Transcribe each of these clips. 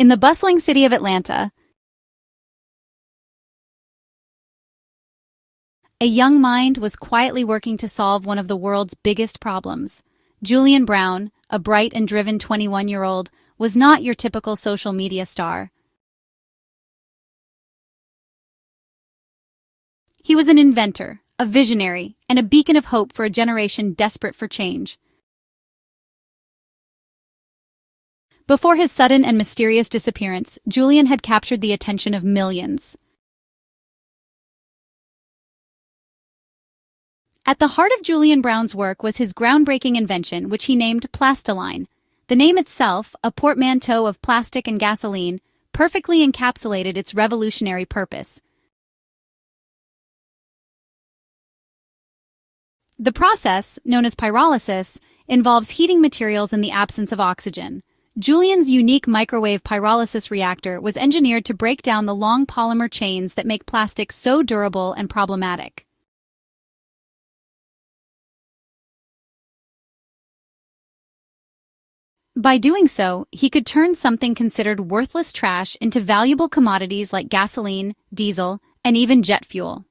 In the bustling city of Atlanta, a young mind was quietly working to solve one of the world's biggest problems. Julian Brown, a bright and driven 21-year-old, was not your typical social media star. He was an inventor, a visionary, and a beacon of hope for a generation desperate for change. Before his sudden and mysterious disappearance, Julian had captured the attention of millions. At the heart of Julian Brown's work was his groundbreaking invention, which he named Plastoline. The name itself, a portmanteau of plastic and gasoline, perfectly encapsulated its revolutionary purpose. The process, known as pyrolysis, involves heating materials in the absence of oxygen. Julian's unique microwave pyrolysis reactor was engineered to break down the long polymer chains that make plastic so durable and problematic. By doing so, he could turn something considered worthless trash into valuable commodities like gasoline, diesel, and even jet fuel.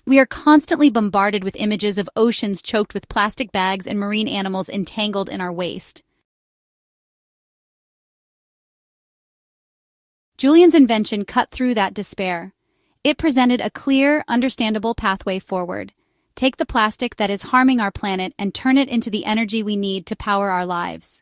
We are constantly bombarded with images of oceans choked with plastic bags and marine animals entangled in our waste. Julian's invention cut through that despair. It presented a clear, understandable pathway forward. Take the plastic that is harming our planet and turn it into the energy we need to power our lives.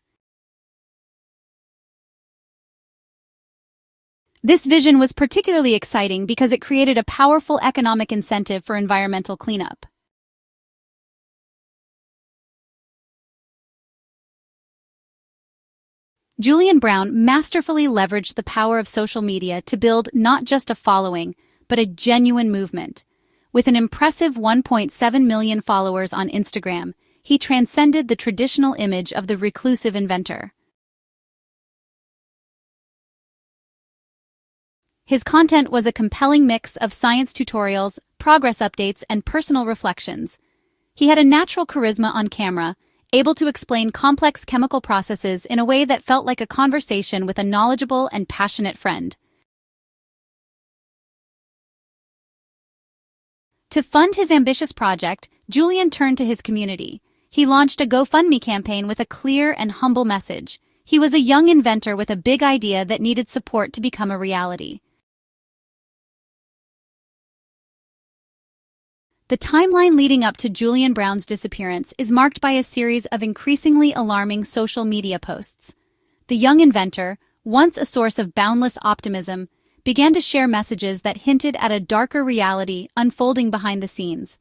This vision was particularly exciting because it created a powerful economic incentive for environmental cleanup. Julian Brown masterfully leveraged the power of social media to build not just a following, but a genuine movement. With an impressive 1.7 million followers on Instagram, he transcended the traditional image of the reclusive inventor. His content was a compelling mix of science tutorials, progress updates, and personal reflections. He had a natural charisma on camera, able to explain complex chemical processes in a way that felt like a conversation with a knowledgeable and passionate friend. To fund his ambitious project, Julian turned to his community. He launched a GoFundMe campaign with a clear and humble message. He was a young inventor with a big idea that needed support to become a reality. The timeline leading up to Julian Brown's disappearance is marked by a series of increasingly alarming social media posts. The young inventor, once a source of boundless optimism, began to share messages that hinted at a darker reality unfolding behind the scenes.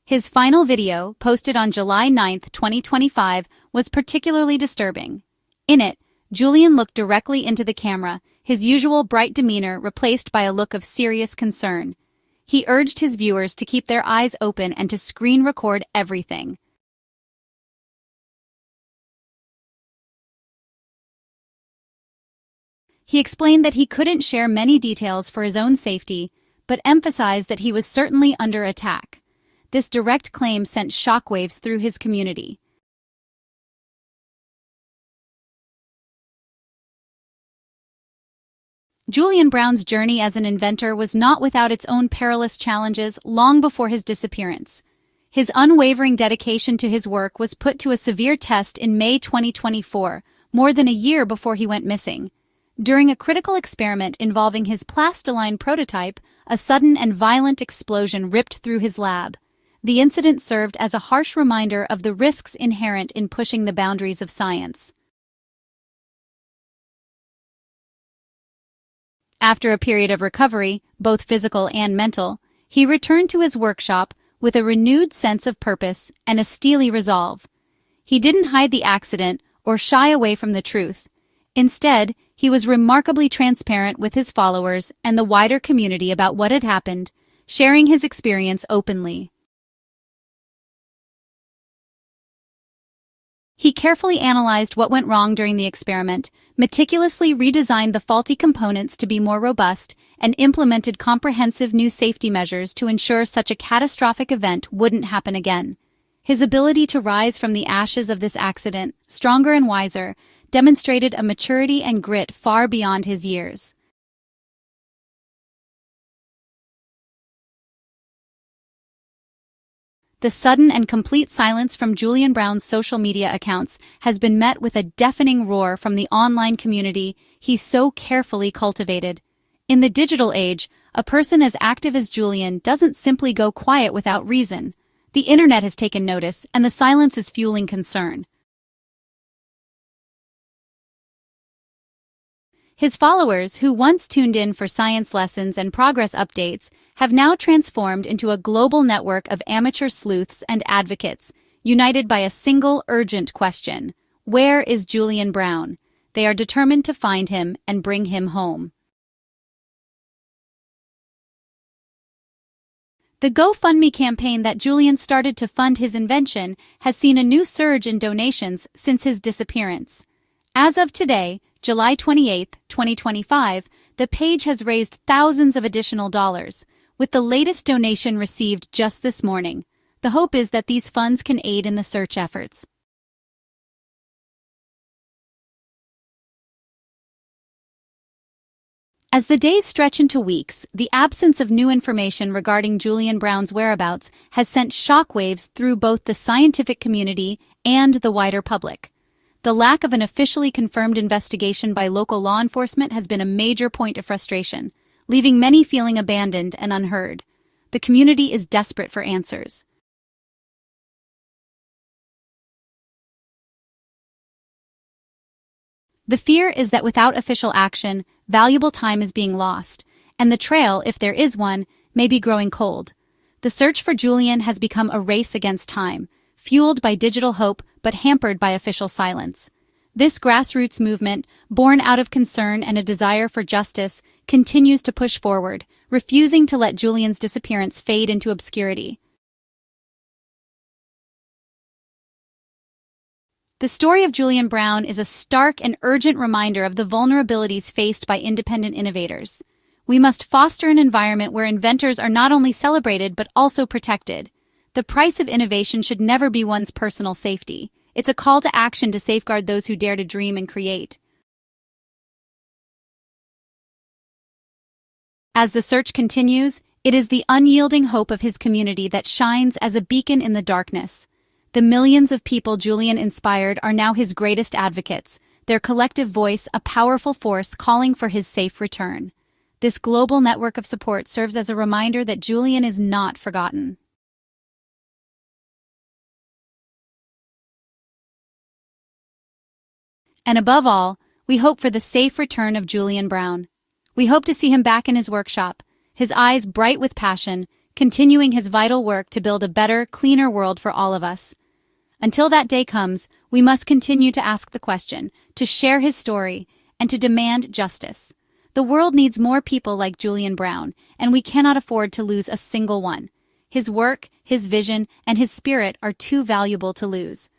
His final video, posted on July 9, 2025, was particularly disturbing. In it, Julian looked directly into the camera, his usual bright demeanor replaced by a look of serious concern. He urged his viewers to keep their eyes open and to screen record everything. He explained that he couldn't share many details for his own safety, but emphasized that he was certainly under attack. This direct claim sent shockwaves through his community. Julian Brown's journey as an inventor was not without its own perilous challenges long before his disappearance. His unwavering dedication to his work was put to a severe test in May 2024, more than a year before he went missing. During a critical experiment involving his Plastoline prototype, a sudden and violent explosion ripped through his lab. The incident served as a harsh reminder of the risks inherent in pushing the boundaries of science. After a period of recovery, both physical and mental, he returned to his workshop with a renewed sense of purpose and a steely resolve. He didn't hide the accident or shy away from the truth. Instead, he was remarkably transparent with his followers and the wider community about what had happened, sharing his experience openly. He carefully analyzed what went wrong during the experiment, meticulously redesigned the faulty components to be more robust, and implemented comprehensive new safety measures to ensure such a catastrophic event wouldn't happen again. His ability to rise from the ashes of this accident, stronger and wiser, demonstrated a maturity and grit far beyond his years. The sudden and complete silence from Julian Brown's social media accounts has been met with a deafening roar from the online community he so carefully cultivated. In the digital age, a person as active as Julian doesn't simply go quiet without reason. The internet has taken notice, and the silence is fueling concern. His followers, who once tuned in for science lessons and progress updates, have now transformed into a global network of amateur sleuths and advocates, united by a single urgent question: where is Julian Brown? They are determined to find him and bring him home. The GoFundMe campaign that Julian started to fund his invention has seen a new surge in donations since his disappearance. As of today, July 28, 2025, the page has raised thousands of additional dollars, with the latest donation received just this morning. The hope is that these funds can aid in the search efforts. As the days stretch into weeks, the absence of new information regarding Julian Brown's whereabouts has sent shockwaves through both the scientific community and the wider public. The lack of an officially confirmed investigation by local law enforcement has been a major point of frustration, leaving many feeling abandoned and unheard. The community is desperate for answers. The fear is that without official action, valuable time is being lost, and the trail, if there is one, may be growing cold. The search for Julian has become a race against time, fueled by digital hope but hampered by official silence. This grassroots movement, born out of concern and a desire for justice, continues to push forward, refusing to let Julian's disappearance fade into obscurity. The story of Julian Brown is a stark and urgent reminder of the vulnerabilities faced by independent innovators. We must foster an environment where inventors are not only celebrated but also protected. The price of innovation should never be one's personal safety. It's a call to action to safeguard those who dare to dream and create. As the search continues, it is the unyielding hope of his community that shines as a beacon in the darkness. The millions of people Julian inspired are now his greatest advocates, their collective voice a powerful force calling for his safe return. This global network of support serves as a reminder that Julian is not forgotten. And above all, we hope for the safe return of Julian Brown. We hope to see him back in his workshop, his eyes bright with passion, continuing his vital work to build a better, cleaner world for all of us. Until that day comes, we must continue to ask the question, to share his story, and to demand justice. The world needs more people like Julian Brown, and we cannot afford to lose a single one. His work, his vision, and his spirit are too valuable to lose.